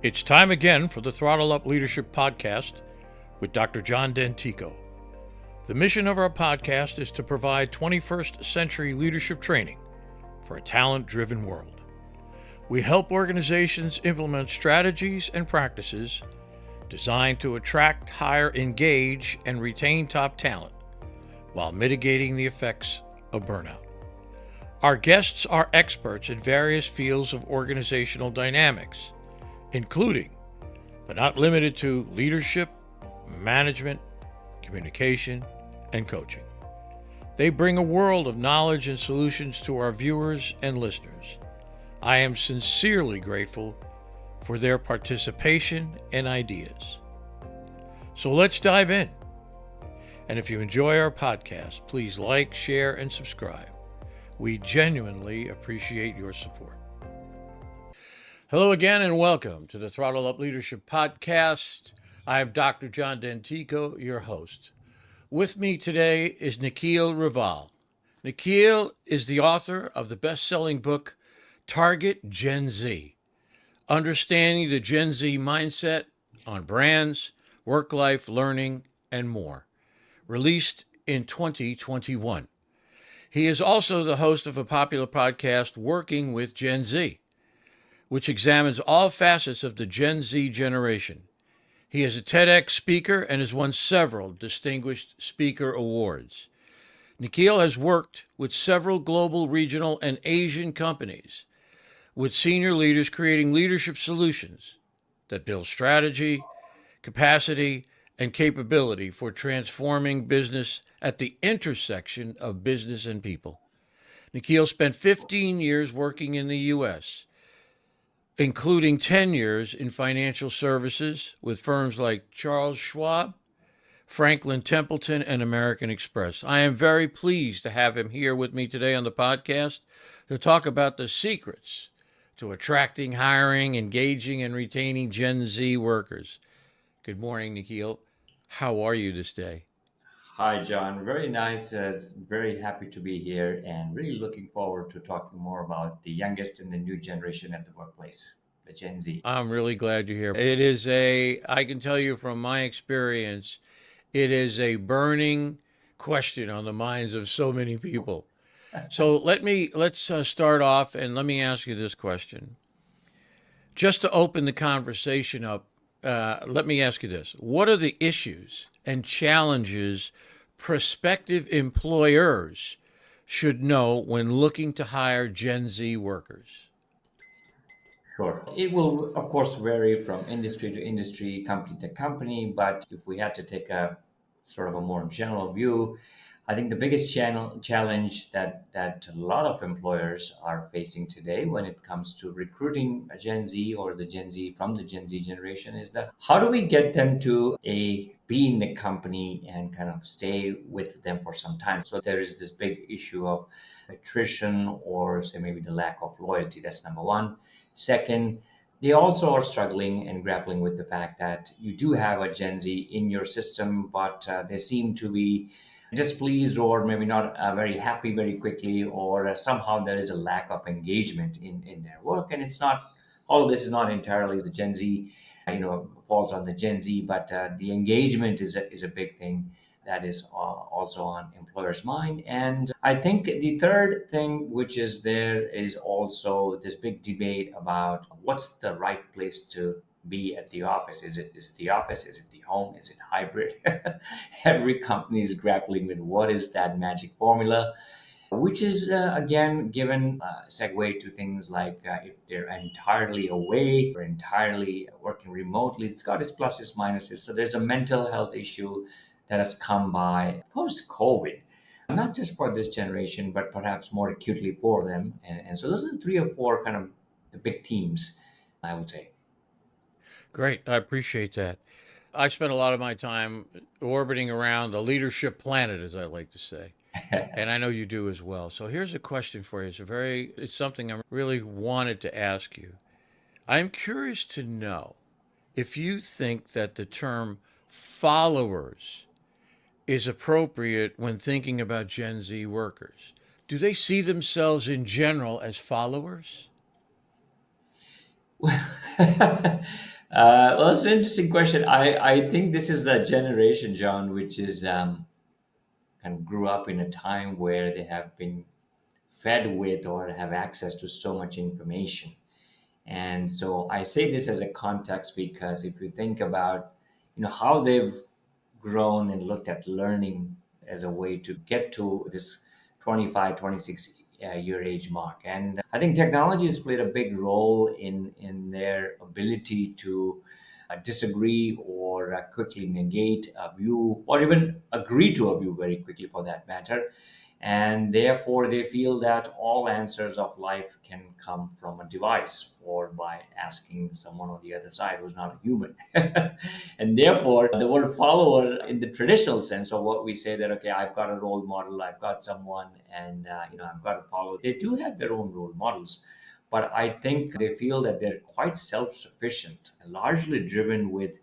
It's time again for the Throttle Up Leadership Podcast with Dr. John Dentico. The mission of our podcast is to provide 21st century leadership training for a talent-driven world. We help organizations implement strategies and practices designed to attract, hire, engage, and retain top talent while mitigating the effects of burnout. Our guests are experts in various fields of organizational dynamics, including, but not limited to, leadership, management, communication, and coaching. They bring a world of knowledge and solutions to our viewers and listeners. I am sincerely grateful for their participation and ideas. So let's dive in. And if you enjoy our podcast, please like, share, and subscribe. We genuinely appreciate your support. Hello again and welcome to the Throttle Up Leadership Podcast. I'm Dr. John Dentico, your host. With me today is Nikhil Raval. Nikhil is the author of the best-selling book, Target Gen Z, Understanding the Gen Z Mindset on Brands, Work-Life Learning, and More, released in 2021. He is also the host of a popular podcast, Working with Gen Z, which examines all facets of the Gen Z generation. He is a TEDx speaker and has won several distinguished speaker awards. Nikhil has worked with several global, regional, and Asian companies, with senior leaders creating leadership solutions that build strategy, capacity, and capability for transforming business at the intersection of business and people. Nikhil spent 15 years working in the U.S., including 10 years in financial services with firms like Charles Schwab, Franklin Templeton, and American Express. I am very pleased to have him here with me today on the podcast to talk about the secrets to attracting, hiring, engaging, and retaining Gen Z workers. Good morning, Nikhil. How are you this day? Hi, John. Very nice. Very happy to be here and really looking forward to talking more about the youngest and the new generation at the workplace, the Gen Z. I'm really glad you're here. I can tell you from my experience, it is a burning question on the minds of so many people. So let's start off and let me ask you this question. Just to open the conversation up, let me ask you this. What are the issues and challenges prospective employers should know when looking to hire Gen Z workers? Sure. It will, of course, vary from industry to industry, company to company. But if we had to take a sort of a more general view, I think the biggest challenge that a lot of employers are facing today when it comes to recruiting a Gen Z or the Gen Z from the Gen Z generation is that how do we get them to be in the company and kind of stay with them for some time? So there is this big issue of attrition or say maybe the lack of loyalty. That's number one. Second, they also are struggling and grappling with the fact that you do have a Gen Z in your system, but they seem to be displeased or maybe not very happy very quickly, or somehow there is a lack of engagement in their work. And it's not, all of this is not entirely the Gen Z, falls on the Gen Z, but the engagement is a big thing that is also on employers' mind. And I think the third thing, which is there, is also this big debate about what's the right place to be at the office. Is it the office? Is it the home? Is it hybrid? Every company is grappling with what is that magic formula, which is again given segue to things like if they're entirely away or entirely working remotely. It's got its pluses, minuses. So there's a mental health issue that has come by post-COVID, not just for this generation, but perhaps more acutely for them. And so those are the three or four kind of the big themes, I would say. Great. I appreciate that. I spent a lot of my time orbiting around the leadership planet, as I like to say. And I know you do as well. So here's a question for you. It's something I really wanted to ask you. I'm curious to know if you think that the term followers is appropriate when thinking about Gen Z workers. Do they see themselves in general as followers? Well, Well, it's an interesting question. I think this is a generation, John, which is and grew up in a time where they have been fed with or have access to so much information. And so I say this as a context because if you think about, how they've grown and looked at learning as a way to get to this 25, 26 year age mark. And I think technology has played a big role in their ability to disagree or quickly negate a view or even agree to a view very quickly for that matter. And therefore, they feel that all answers of life can come from a device or by asking someone on the other side who's not a human. And therefore, the word follower, in the traditional sense of what we say that, okay, I've got a role model, I've got someone, and I've got to follow. They do have their own role models, but I think they feel that they're quite self-sufficient and largely driven with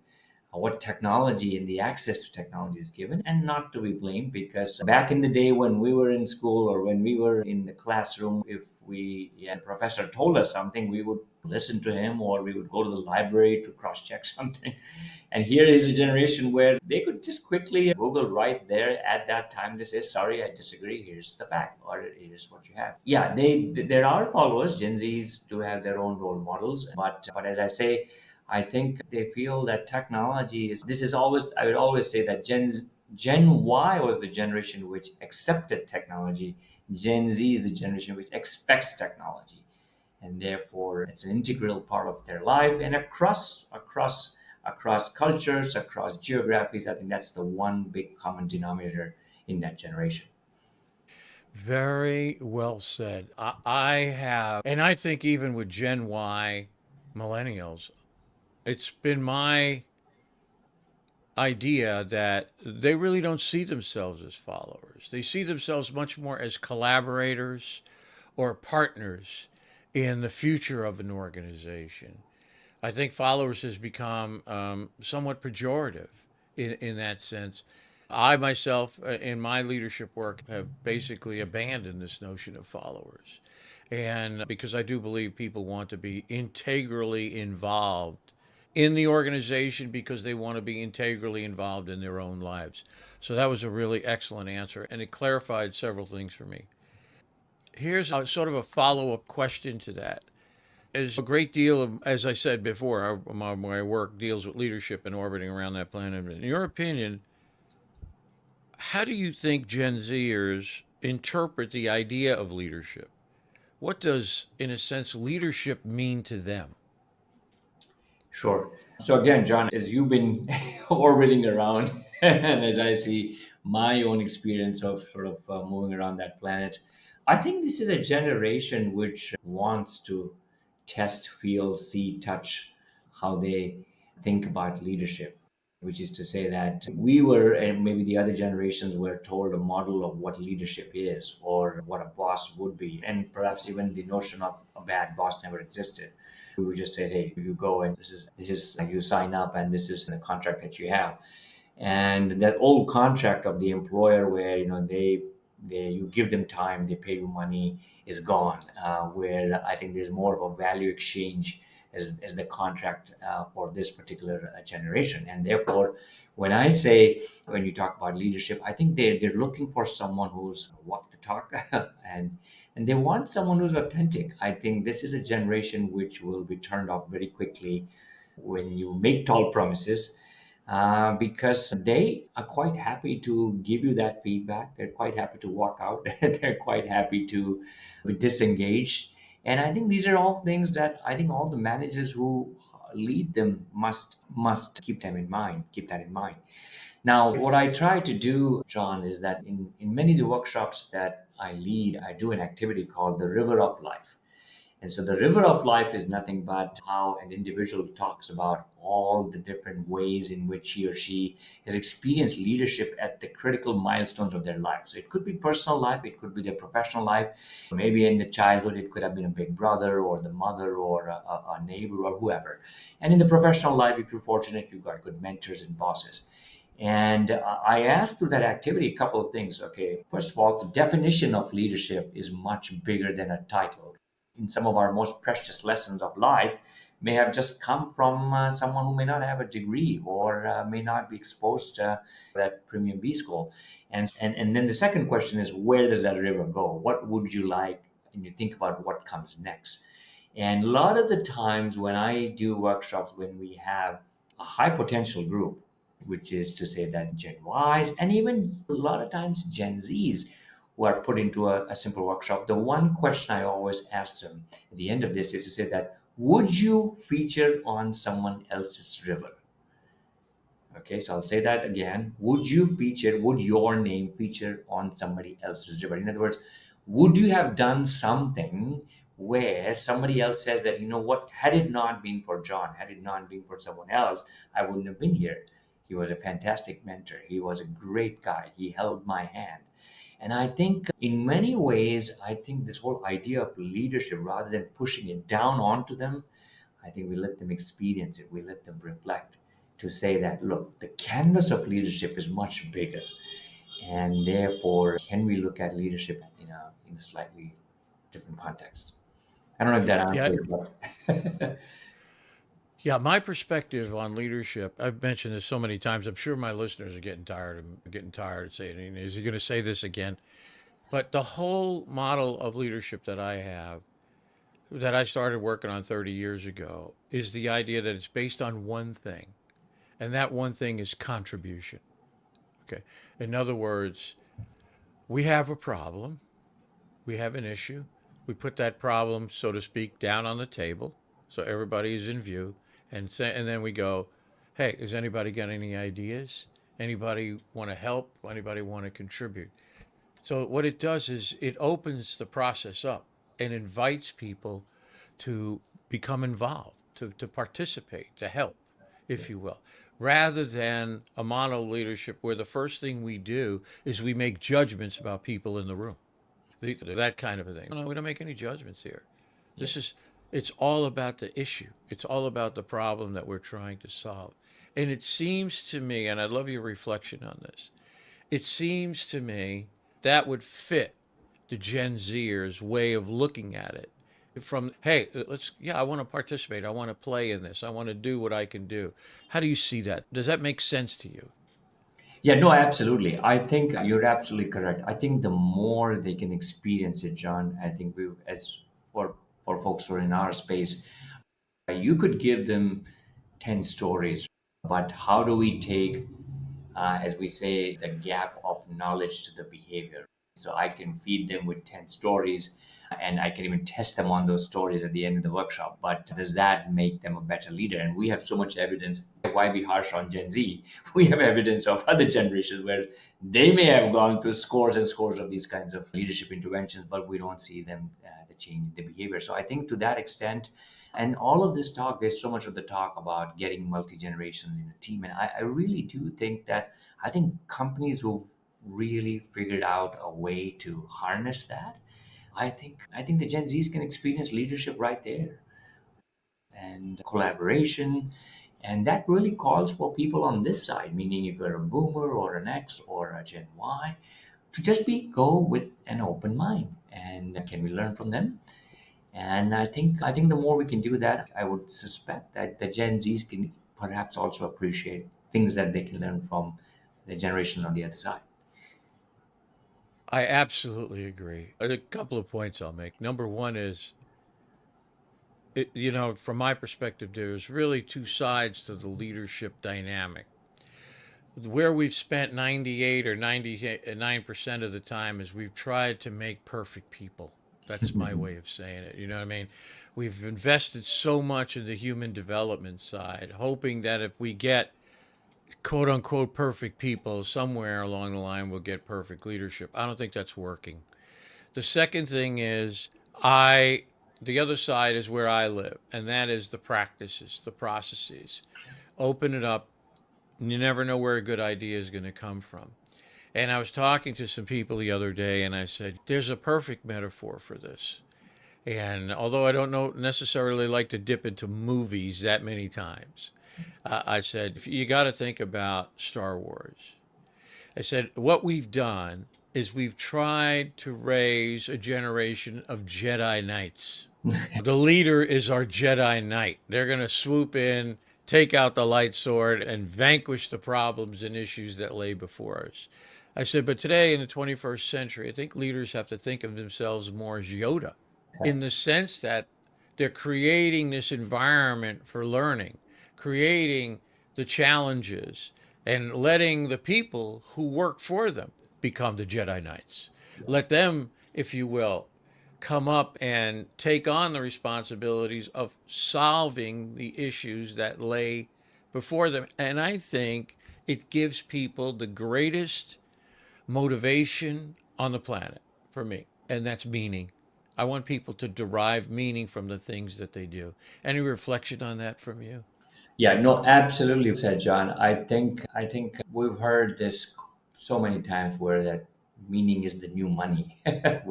what technology and the access to technology is given, and not to be blamed because back in the day when we were in school or when we were in the classroom, if the professor told us something, we would listen to him or we would go to the library to cross check something. And here is a generation where they could just quickly Google right there at that time. They say, sorry, I disagree. Here's the fact, or here's what you have. Yeah, there are followers. Gen Zs do have their own role models, but as I say, I think they feel that technology is. This is always. I would always say that Gen Y was the generation which accepted technology. Gen Z is the generation which expects technology, and therefore it's an integral part of their life. And across cultures, across geographies, I think that's the one big common denominator in that generation. Very well said. I have, and I think even with Gen Y millennials, it's been my idea that they really don't see themselves as followers. They see themselves much more as collaborators or partners in the future of an organization. I think followers has become somewhat pejorative in that sense. I myself, in my leadership work, have basically abandoned this notion of followers. And because I do believe people want to be integrally involved in the organization because they want to be integrally involved in their own lives. So that was a really excellent answer, and it clarified several things for me. Here's a sort of a follow up question to that. There's a great deal of, as I said before, my work deals with leadership and orbiting around that planet. In your opinion, how do you think Gen Zers interpret the idea of leadership? What does, in a sense, leadership mean to them? Sure. So again, John, as you've been orbiting around, and as I see my own experience of sort of moving around that planet, I think this is a generation which wants to test, feel, see, touch how they think about leadership. Which is to say that we were, and maybe the other generations were told a model of what leadership is or what a boss would be. And perhaps even the notion of a bad boss never existed. We would just say, hey, you go and this is you sign up and this is the contract that you have. And that old contract of the employer where they you give them time, they pay you money, is gone. Where I think there's more of a value exchange as the contract for this particular generation. And therefore, when you talk about leadership, I think they're looking for someone who's walk the talk and they want someone who's authentic. I think this is a generation which will be turned off very quickly when you make tall promises, because they are quite happy to give you that feedback. They're quite happy to walk out. They're quite happy to be disengaged. And I think these are all things that I think all the managers who lead them must keep them in mind. Keep that in mind. Now, what I try to do, John, is that in many of the workshops that I lead, I do an activity called the River of Life. And so the river of life is nothing but how an individual talks about all the different ways in which he or she has experienced leadership at the critical milestones of their life. So it could be personal life, it could be their professional life. Maybe in the childhood, it could have been a big brother or the mother or a neighbor or whoever. And in the professional life, if you're fortunate, you've got good mentors and bosses. And I asked through that activity a couple of things. Okay, first of all, the definition of leadership is much bigger than a title. In some of our most precious lessons of life, may have just come from someone who may not have a degree or may not be exposed to that premium B school. And then the second question is, where does that river go? What would you like? And you think about what comes next. And a lot of the times when I do workshops, when we have a high potential group, which is to say that Gen Ys and even a lot of times Gen Zs who are put into a simple workshop, the one question I always ask them at the end of this is to say that, would you feature on someone else's river? Okay, so I'll say that again. Would your name feature on somebody else's river? In other words, would you have done something where somebody else says that, you know what, had it not been for John, had it not been for someone else, I wouldn't have been here. He was a fantastic mentor. He was a great guy. He held my hand. And I think in many ways, I think this whole idea of leadership, rather than pushing it down onto them, I think we let them experience it. We let them reflect to say that, look, the canvas of leadership is much bigger. And therefore, can we look at leadership in a slightly different context? I don't know if that Yeah, answers, but yeah. My perspective on leadership, I've mentioned this so many times. I'm sure my listeners are getting tired of saying it. Is he going to say this again? But the whole model of leadership that I have, that I started working on 30 years ago, is the idea that it's based on one thing, and that one thing is contribution. Okay. In other words, we have a problem, we have an issue, we put that problem, so to speak, down on the table so everybody is in view, and then we go, hey, has anybody got any ideas? Anybody want to help? Anybody want to contribute? So what it does is it opens the process up and invites people to become involved, to participate, to help, if you will, rather than a mono leadership where the first thing we do is we make judgments about people in the room. That kind of a thing. No, we don't make any judgments here. yeah. This is, it's all about the issue. It's all about the problem that we're trying to solve. And it seems to me, and I love your reflection on this, it seems to me that would fit the Gen Zers' way of looking at it. From, hey, yeah, I want to participate. I want to play in this. I want to do what I can do. How do you see that? Does that make sense to you? Yeah, no, absolutely. I think you're absolutely correct. I think the more they can experience it, John, I think we, as for folks who are in our space, you could give them 10 stories, but how do we take, as we say, the gap of knowledge to the behavior? So I can feed them with 10 stories and I can even test them on those stories at the end of the workshop. But does that make them a better leader? And we have so much evidence. Why be harsh on Gen Z? We have evidence of other generations where they may have gone through scores and scores of these kinds of leadership interventions, but we don't see them the change in the behavior. So I think to that extent, and all of this talk, there's so much of the talk about getting multi generations in a team, and I really do think that I think companies who've really figured out a way to harness that, I think the Gen Zs can experience leadership right there and collaboration. And that really calls for people on this side, meaning if you're a boomer or an X or a Gen Y, to just go with an open mind. And can we learn from them? And I think the more we can do that, I would suspect that the Gen Zs can perhaps also appreciate things that they can learn from the generation on the other side. I absolutely agree. A couple of points I'll make. Number one is, from my perspective, there's really two sides to the leadership dynamic. Where we've spent 98 or 99% of the time is we've tried to make perfect people. That's my way of saying it. You know what I mean? We've invested so much in the human development side, hoping that if we get quote unquote perfect people, somewhere along the line we'll get perfect leadership. I don't think that's working. The second thing is, the other side is where I live, and that is the practices, the processes. Open it up. You never know where a good idea is going to come from. And I was talking to some people the other day, and I said, there's a perfect metaphor for this. And although I don't know necessarily like to dip into movies that many times, I said, you got to think about Star Wars. I said, what we've done is we've tried to raise a generation of Jedi Knights. The leader is our Jedi Knight. They're going to swoop in, take out the light sword, and vanquish the problems and issues that lay before us. I said, but today in the 21st century, I think leaders have to think of themselves more as Yoda in the sense that they're creating this environment for learning, creating the challenges, and letting the people who work for them become the Jedi Knights. Let them, if you will, come up and take on the responsibilities of solving the issues that lay before them. And I think it gives people the greatest motivation on the planet for me, and that's meaning. I want people to derive meaning from the things that they do. Any reflection on that from you? Yeah, no, absolutely said, John. I think we've heard this so many times where that meaning is the new money, and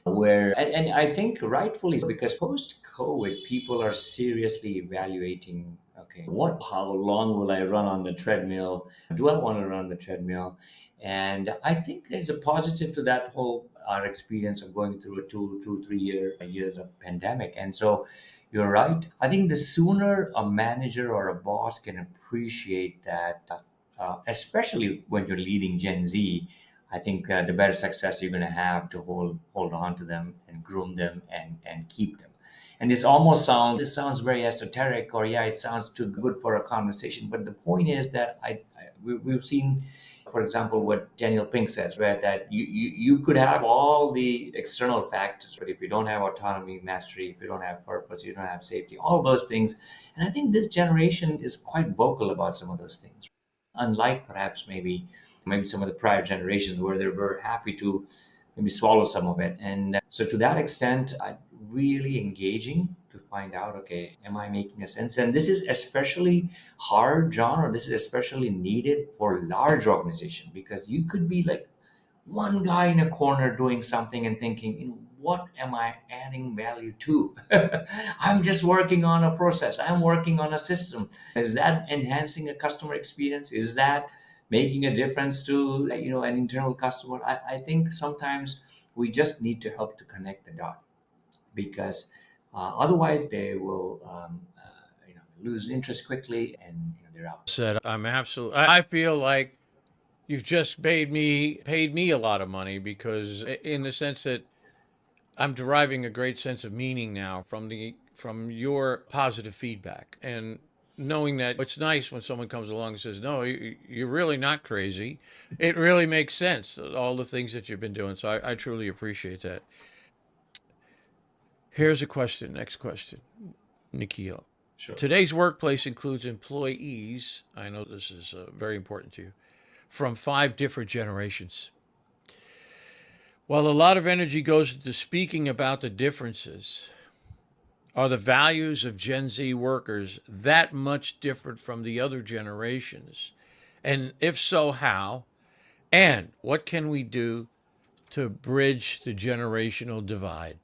I think rightfully so, because post COVID, people are seriously evaluating, okay, how long will I run on the treadmill? Do I want to run on the treadmill? And I think there's a positive to that whole our experience of going through a 3 years of pandemic. And so you're right. I think the sooner a manager or a boss can appreciate that, especially when you're leading Gen Z, I think the better success you're going to have to hold on to them and groom them and keep them. And this sounds very esoteric, or yeah, it sounds too good for a conversation. But the point is that we've seen, for example, what Daniel Pink says, where that you could have all the external factors, but if you don't have autonomy, mastery, if you don't have purpose, you don't have safety, all those things. And I think this generation is quite vocal about some of those things, unlike perhaps maybe some of the prior generations where they were happy to maybe swallow some of it. And so to that extent, really engaging to find out, okay, am I making a sense? And this is especially hard, John, or this is especially needed for large organization, because you could be like one guy in a corner doing something and thinking, what am I adding value to? I'm just working on a process. I'm working on a system. Is that enhancing a customer experience? Is that making a difference to an internal customer? I think sometimes we just need to help to connect the dot, because otherwise they will lose interest quickly, and they're out. Said I'm absolutely. I feel like you've just paid me a lot of money because in the sense that I'm deriving a great sense of meaning now from your positive feedback and knowing that it's nice when someone comes along and says, "No, you're really not crazy." It really makes sense all the things that you've been doing. So I truly appreciate that. Here's a question. Next question, Nikhil. Sure. Today's workplace includes employees. I know this is very important to you from 5 different generations. While a lot of energy goes into speaking about the differences, are the values of Gen Z workers that much different from the other generations? And if so, how? And what can we do to bridge the generational divide?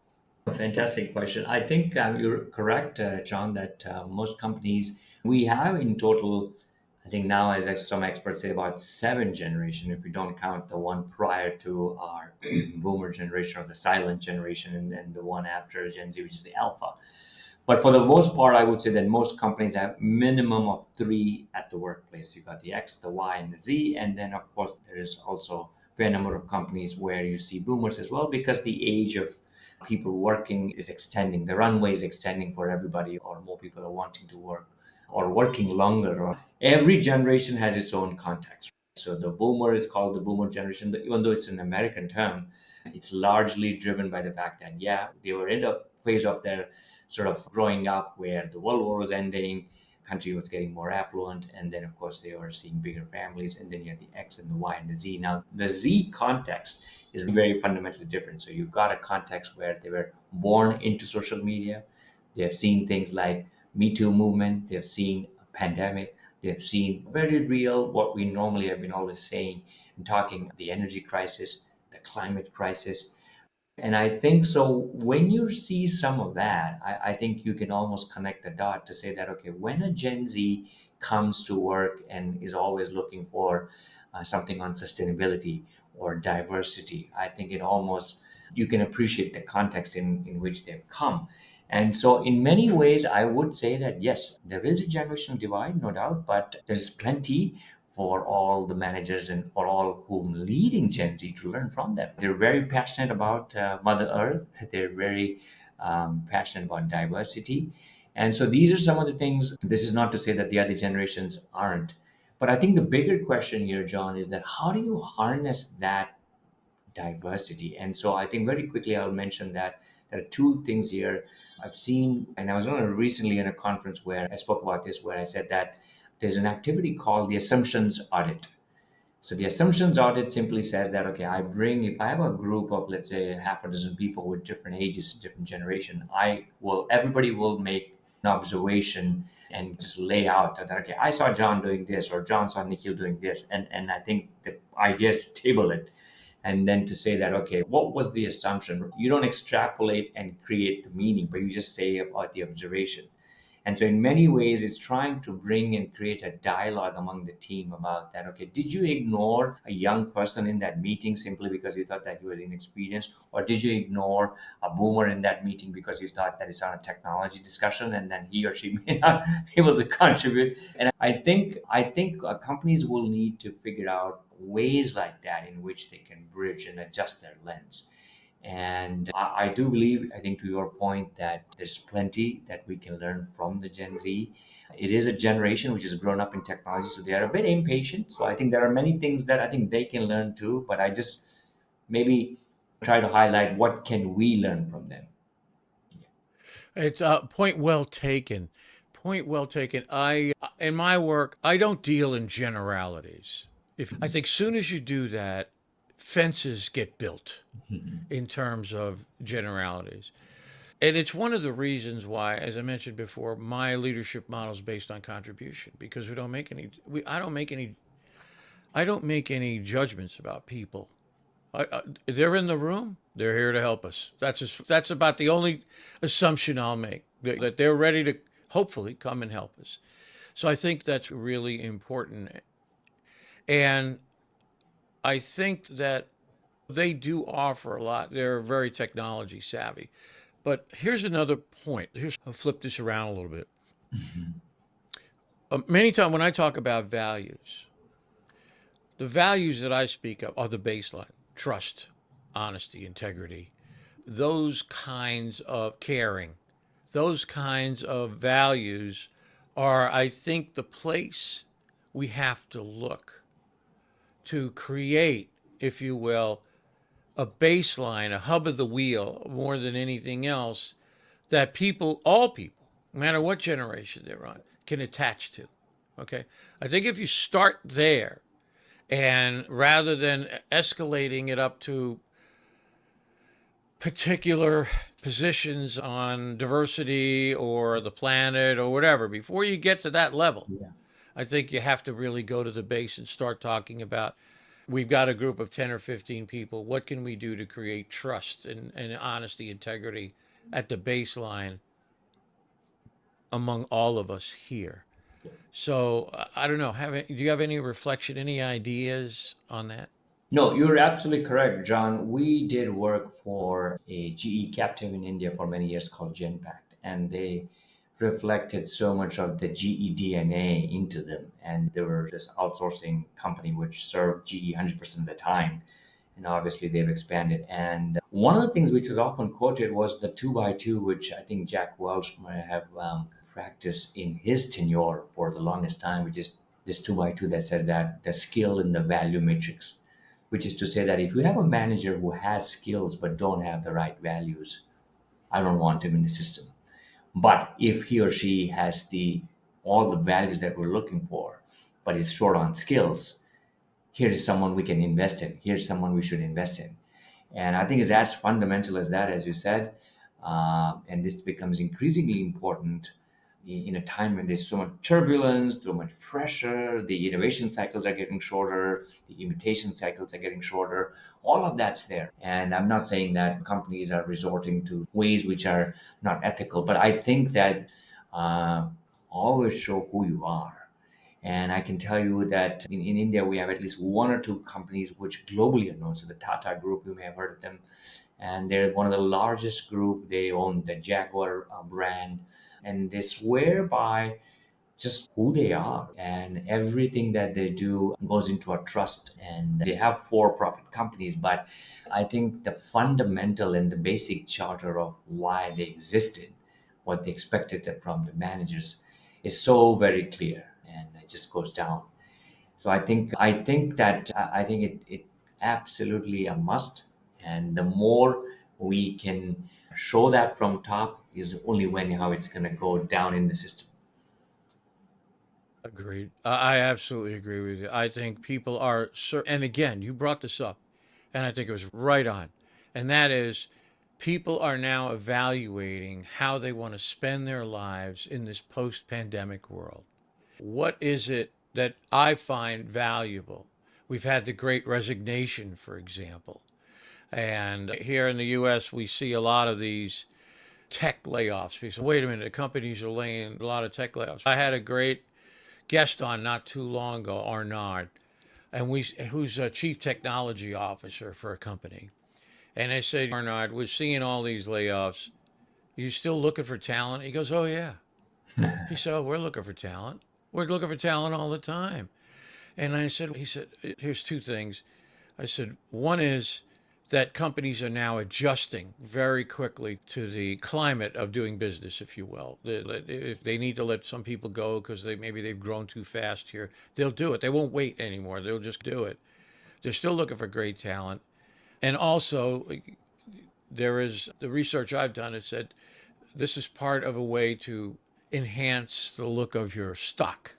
Fantastic question. I think you're correct, John, that most companies, we have in total, I think now, as some experts say, about 7 generation, if we don't count the one prior to our boomer generation, or the silent generation, and then the one after Gen Z, which is the alpha. But for the most part, I would say that most companies have minimum of 3 at the workplace. You got the X, the Y, and the Z, and then of course there is also a fair number of companies where you see boomers as well, because the age of people working is extending. The runway is extending for everybody, or more people are wanting to work or working longer. Or every generation has its own context. So the boomer is called the boomer generation, even though it's an American term. It's largely driven by the fact that, yeah, they were in the phase of their sort of growing up where the World War was ending, country was getting more affluent, and then of course they were seeing bigger families, and then you have the X and the Y and the Z. Now the Z context is very fundamentally different. So you've got a context where they were born into social media, they have seen things like Me Too movement, they have seen a pandemic, they have seen very real, what we normally have been always saying and talking, the energy crisis, the climate crisis. And I think so. When you see some of that, I think you can almost connect the dot to say that, okay, when a Gen Z comes to work and is always looking for something on sustainability or diversity, I think it almost you can appreciate the context in which they've come. And so, in many ways, I would say that yes, there is a generational divide, no doubt, but there's plenty for all the managers and for all whom leading Gen Z to learn from them. They're very passionate about Mother Earth, they're very passionate about diversity. And so, these are some of the things. This is not to say that the other generations aren't. But I think the bigger question here, John, is that how do you harness that diversity? And so I think very quickly I'll mention that there are two things here I've seen, and I was recently in a conference where I spoke about this, where I said that there's an activity called the assumptions audit. So the assumptions audit simply says that, okay, if I have a group of, let's say, half a dozen people with different ages, different generation, everybody will make an observation and just lay out that, okay, I saw John doing this, or John saw Nikhil doing this. And I think the idea is to table it and then to say that, okay, what was the assumption? You don't extrapolate and create the meaning, but you just say about the observation. And so, in many ways, it's trying to bring and create a dialogue among the team about that. Okay, did you ignore a young person in that meeting simply because you thought that he was inexperienced? Or did you ignore a boomer in that meeting because you thought that it's on a technology discussion and then he or she may not be able to contribute? And I think companies will need to figure out ways like that in which they can bridge and adjust their lens. And I do believe, I think to your point, that there's plenty that we can learn from the Gen Z. It is a generation which has grown up in technology, so they are a bit impatient. So I think there are many things that I think they can learn too, but I just maybe try to highlight what can we learn from them. It's point well taken. Point well taken. In my work, I don't deal in generalities. If I think soon as you do that, fences get built in terms of generalities. And it's one of the reasons why, as I mentioned before, my leadership model is based on contribution, because I don't make any judgments about people. They're in the room. They're here to help us. That's about the only assumption I'll make, that they're ready to hopefully come and help us. So I think that's really important. And I think that they do offer a lot. They're very technology savvy. But here's another point. I'll flip this around a little bit. Many times when I talk about values, the values that I speak of are the baseline: trust, honesty, integrity, those kinds of caring, those kinds of values are, I think, the place we have to look to create, if you will, a baseline, a hub of the wheel, more than anything else, that all people, no matter what generation they're on, can attach to. Okay? I think if you start there, and rather than escalating it up to particular positions on diversity or the planet or whatever, before you get to that level, Yeah. I think you have to really go to the base and start talking about, we've got a group of 10 or 15 people. What can we do to create trust and honesty, integrity at the baseline among all of us here? So I don't know. Do you have any reflection, any ideas on that? No, you're absolutely correct, John. We did work for a GE captive in India for many years called Genpact, and they reflected so much of the GE DNA into them. And they were this outsourcing company which served GE 100% of the time. And obviously, they've expanded. And one of the things which was often quoted was the 2x2, which I think Jack Welch might have practiced in his tenure for the longest time, which is this 2x2 that says that the skill in the value matrix, which is to say that if you have a manager who has skills but don't have the right values, I don't want him in the system. But if he or she has the all the values that we're looking for, but is short on skills, here is someone we can invest in. Here's someone we should invest in. And I think it's as fundamental as that, as you said. And this becomes increasingly important in a time when there's so much turbulence, so much pressure, the innovation cycles are getting shorter, the invitation cycles are getting shorter, all of that's there. And I'm not saying that companies are resorting to ways which are not ethical, but I think that uh, always show who you are. And I can tell you that in India, we have at least one or two companies which globally are known. So the Tata Group, you may have heard of them. and they're one of the largest group. They own the Jaguar brand, and they swear by just who they are, and everything that they do goes into a trust. And they have for-profit companies, but I think the fundamental and the basic charter of why they existed, what they expected from the managers, is so very clear, and it just goes down. So I think it absolutely a must. And the more we can show that from top is only when how it's going to go down in the system. Agreed. I absolutely agree with you. I think people are, and again, you brought this up, and I think it was right on. And that is, people are now evaluating how they want to spend their lives in this post pandemic world. What is it that I find valuable? We've had the great resignation, for example. And here in the US, we see a lot of these tech layoffs. People say, wait a minute, the companies are laying a lot of tech layoffs. I had a great guest on not too long ago, Arnaud, and who's a chief technology officer for a company. And I said, Arnaud, we're seeing all these layoffs. Are you still looking for talent? He goes, oh, yeah. He said, oh, we're looking for talent. We're looking for talent all the time. And he said, here's two things. I said, one is that companies are now adjusting very quickly to the climate of doing business, if you will. If they need to let some people go because maybe they've grown too fast here, they'll do it. They won't wait anymore. They'll just do it. They're still looking for great talent. And also, there is the research I've done has said this is part of a way to enhance the look of your stock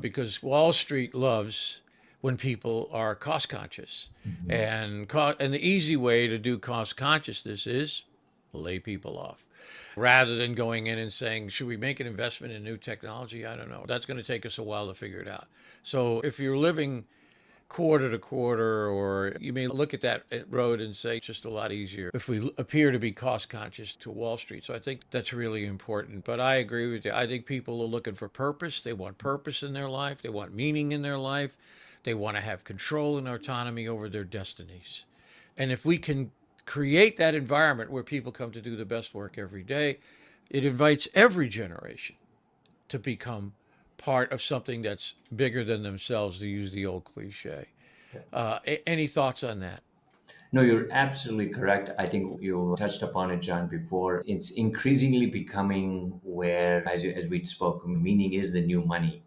because Wall Street loves when people are cost conscious. And the easy way to do cost consciousness is lay people off rather than going in and saying, should we make an investment in new technology? I don't know. That's going to take us a while to figure it out. So if you're living quarter to quarter, or you may look at that road and say it's just a lot easier if we appear to be cost conscious to Wall Street. So I think that's really important. But I agree with you. I think people are looking for purpose. They want purpose in their life. They want meaning in their life. They want to have control and autonomy over their destinies. And if we can create that environment where people come to do the best work every day, it invites every generation to become part of something that's bigger than themselves, to use the old cliche. Any thoughts on that? No, you're absolutely correct. I think you touched upon it, John, before. It's increasingly becoming where, as we spoke, meaning is the new money.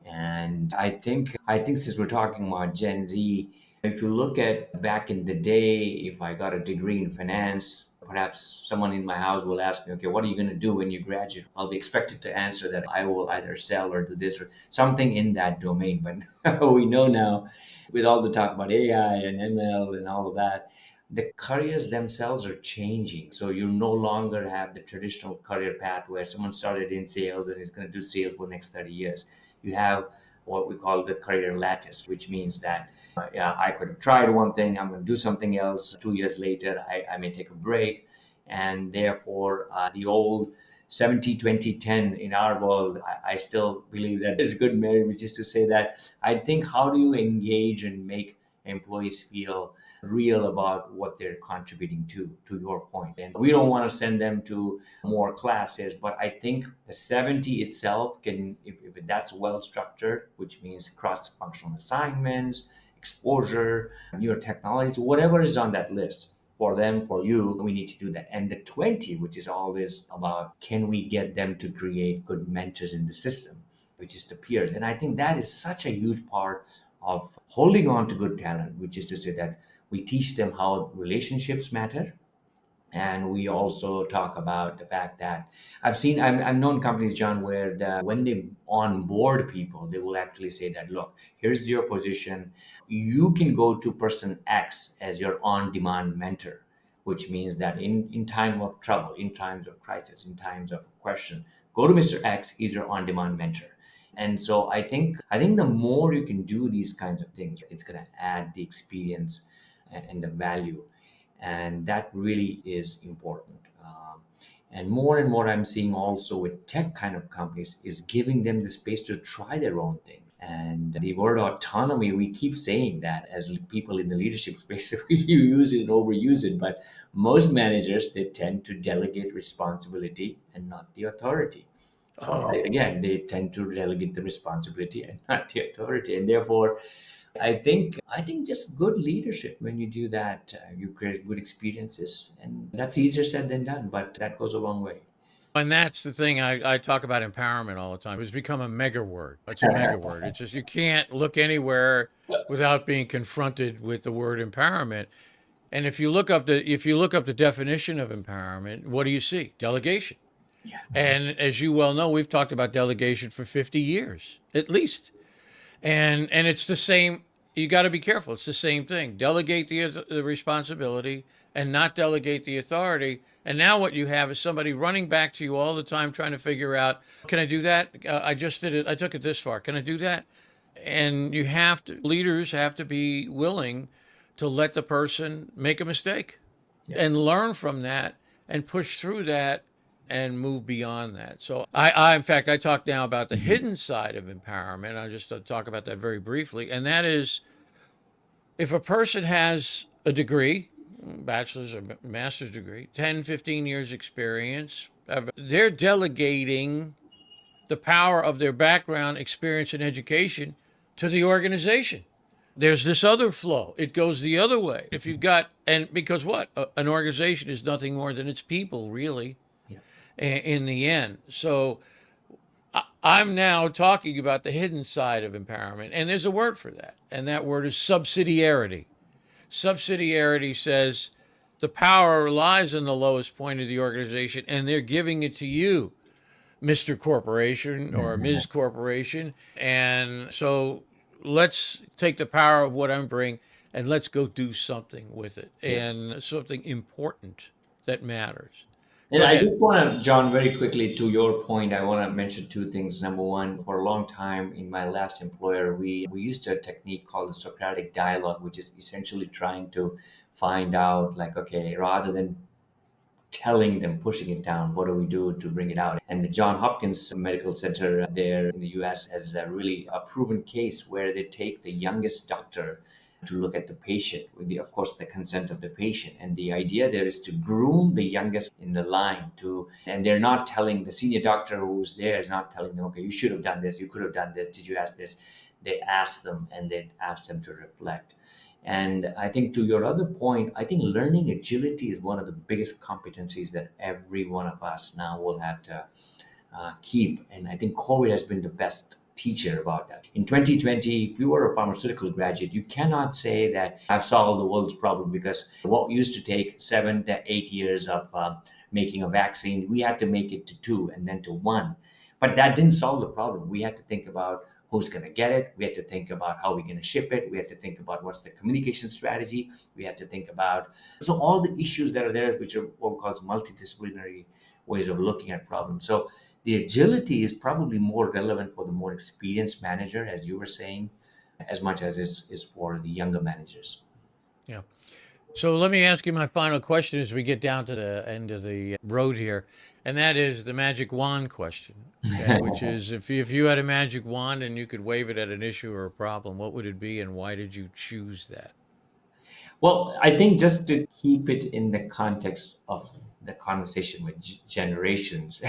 And I think since we're talking about Gen Z, if you look at back in the day, if I got a degree in finance, perhaps someone in my house will ask me, okay, what are you going to do when you graduate? I'll be expected to answer that I will either sell or do this or something in that domain. But we know now, with all the talk about AI and ML and all of that, the careers themselves are changing. So you no longer have the traditional career path where someone started in sales and is going to do sales for the next 30 years. You have what we call the career lattice, which means that yeah, I could have tried one thing, I'm going to do something else. 2 years later, I may take a break. And therefore, the old 70, 20, 10 in our world, I still believe that is good merit, which is to say that I think how do you engage and make employees feel real about what they're contributing to your point. And we don't want to send them to more classes, but I think the 70 itself can, if that's well structured, which means cross-functional assignments, exposure, newer technologies, whatever is on that list, for them, for you, we need to do that. And the 20, which is always about, can we get them to create good mentors in the system, which is the peers. And I think that is such a huge part of holding on to good talent, which is to say that we teach them how relationships matter. And we also talk about the fact that I've known companies, John, where when they onboard people, they will actually say that, look, here's your position. You can go to person X as your on-demand mentor, which means that in time of trouble, in times of crisis, in times of question, go to Mr. X. He's your on-demand mentor. And so I think the more you can do these kinds of things, it's going to add the experience and the value, and that really is important. And more I'm seeing also with tech kind of companies is giving them the space to try their own thing. And the word autonomy, we keep saying that as people in the leadership space, we use it and overuse it. But most managers, they tend to delegate responsibility and not the authority. So again, they tend to delegate the responsibility and not the authority. And therefore, I think just good leadership. When you do that, you create good experiences, and that's easier said than done. But that goes a long way. And that's the thing I talk about empowerment all the time. It's become a mega word. It's a mega word. It's just you can't look anywhere without being confronted with the word empowerment. And if you look up the definition of empowerment, what do you see? Delegation. Yeah. And as you well know, we've talked about delegation for 50 years at least. And it's the same. You got to be careful. It's the same thing. Delegate the responsibility and not delegate the authority. And now what you have is somebody running back to you all the time trying to figure out, can I do that? I just did it. I took it this far. Can I do that? And leaders have to be willing to let the person make a mistake Yeah. and learn from that and push through that and move beyond that. So in fact, I talk now about the hidden side of empowerment. I'll just talk about that very briefly. And that is, if a person has a degree, bachelor's or master's degree, 10, 15 years experience, they're delegating the power of their background, experience, and education to the organization. There's this other flow. It goes the other way. If you've got, and because what? An organization is nothing more than its people, really, Yeah. in the end. So I'm now talking about the hidden side of empowerment, and there's a word for that, and that word is subsidiarity. Subsidiarity says the power lies in the lowest point of the organization, and they're giving it to you, Mr. Corporation or Ms. Corporation. And so let's take the power of what I'm bringing and let's go do something with it, and something important that matters. And Go I ahead. just want to, John, very quickly to your point, I want to mention two things. Number one, for a long time in my last employer, we used a technique called the Socratic dialogue, which is essentially trying to find out, like, okay, rather than telling them, pushing it down, what do we do to bring it out? And the John Hopkins Medical Center there in the US has a really a proven case where they take the youngest doctor to look at the patient with the, of course, the consent of the patient. And the idea there is to groom the youngest in the line to, and they're not telling the senior doctor who's there, is not telling them, okay, you should have done this, you could have done this, did you ask this? They ask them, and they ask them to reflect. And I think to your other point, I think learning agility is one of the biggest competencies that every one of us now will have to keep. And I think COVID has been the best teacher about that. In 2020, if you were a pharmaceutical graduate, you cannot say that I've solved the world's problem, because what used to take 7 to 8 years of making a vaccine, we had to make it to 2 and then to 1. But that didn't solve the problem. We had to think about who's going to get it. We had to think about how we're going to ship it. We had to think about what's the communication strategy. We had to think about, so all the issues that are there, which are what we call multidisciplinary ways of looking at problems. So the agility is probably more relevant for the more experienced manager, as you were saying, as much as is for the younger managers. Yeah. So let me ask you my final question as we get down to the end of the road here, and that is the magic wand question. Okay, which is, if you had a magic wand and you could wave it at an issue or a problem, what would it be, and why did you choose that? Well, I think just to keep it in the context of the conversation with generations,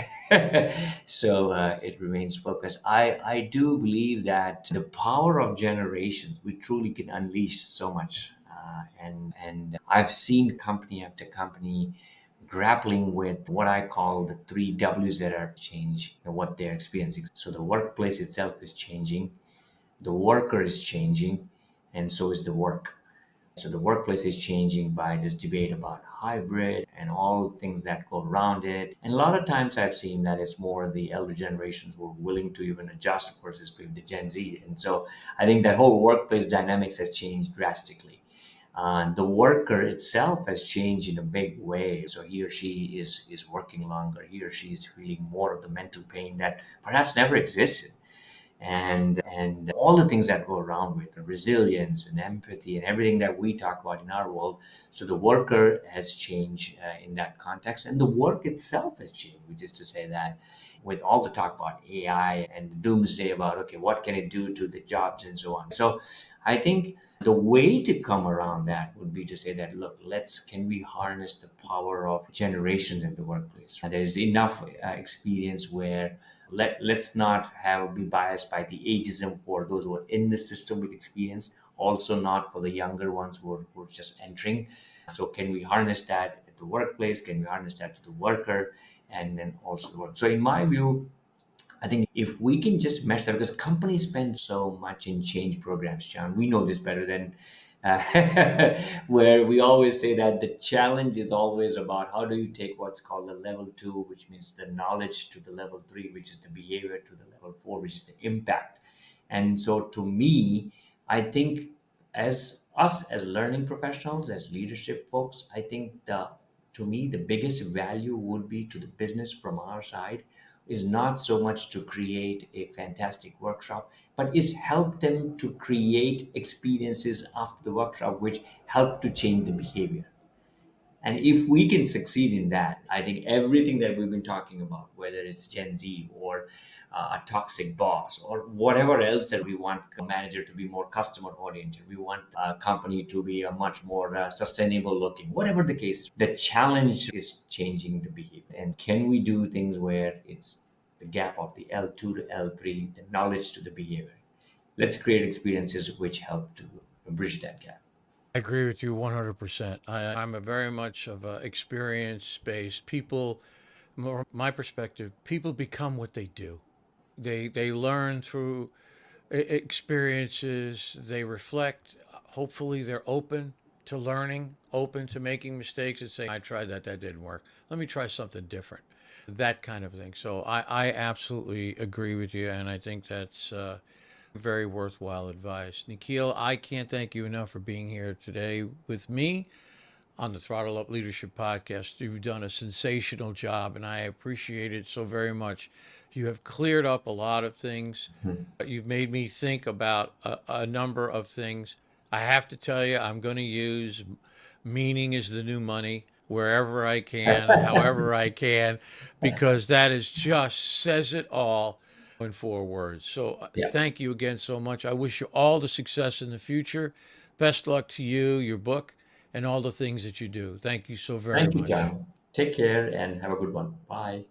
so it remains focused. I do believe that the power of generations, we truly can unleash so much. And I've seen company after company grappling with what I call the 3 W's that are change, what they're experiencing. So the workplace itself is changing, the worker is changing, and so is the work. So the workplace is changing by this debate about hybrid and all things that go around it. And a lot of times I've seen that it's more the elder generations who are willing to even adjust versus the Gen Z. And so I think that whole workplace dynamics has changed drastically. The worker itself has changed in a big way. So he or she is working longer. He or she is feeling more of the mental pain that perhaps never existed, and all the things that go around with the resilience and empathy and everything that we talk about in our world. So the worker has changed in that context, and the work itself has changed, which is to say that with all the talk about AI and the doomsday about, okay, what can it do to the jobs and so on. So I think the way to come around that would be to say that, look, can we harness the power of generations in the workplace? There's enough experience where let's not be biased by the ageism for those who are in the system with experience, also not for the younger ones who are just entering. So can we harness that at the workplace? Can we harness that to the worker? And then also the work. So in my view, I think if we can just mesh that, because companies spend so much in change programs, John, we know this better than where we always say that the challenge is always about how do you take what's called the level two, which means the knowledge, to the level three, which is the behavior, to the level four, which is the impact. And so to me, I think as us as learning professionals, as leadership folks, I think to me the biggest value would be to the business from our side is not so much to create a fantastic workshop, but is help them to create experiences after the workshop which help to change the behavior. And if we can succeed in that, I think everything that we've been talking about, whether it's Gen Z or a toxic boss or whatever else that we want a manager to be more customer oriented, we want a company to be a much more sustainable looking, whatever the case, the challenge is changing the behavior. And can we do things where it's the gap of the L2 to L3, the knowledge to the behavior? Let's create experiences which help to bridge that gap. I agree with you 100%. I'm a very much of a experience-based people. More my perspective, people become what they do. They learn through experiences. They reflect. Hopefully, they're open to learning, open to making mistakes, and saying, "I tried that. That didn't work. Let me try something different." That kind of thing. So I absolutely agree with you, and I think that's very worthwhile advice. Nikhil, I can't thank you enough for being here today with me on the Throttle Up Leadership Podcast. You've done a sensational job, and I appreciate it so very much. You have cleared up a lot of things. You've made me think about a number of things. I have to tell you, I'm going to use meaning is the new money wherever I can, however I can, because that is just says it all in 4 words. So Yeah. thank you again so much. I wish you all the success in the future. Best luck to you, your book, and all the things that you do. Thank you so very Thank you, much. John. Take care and have a good one. Bye.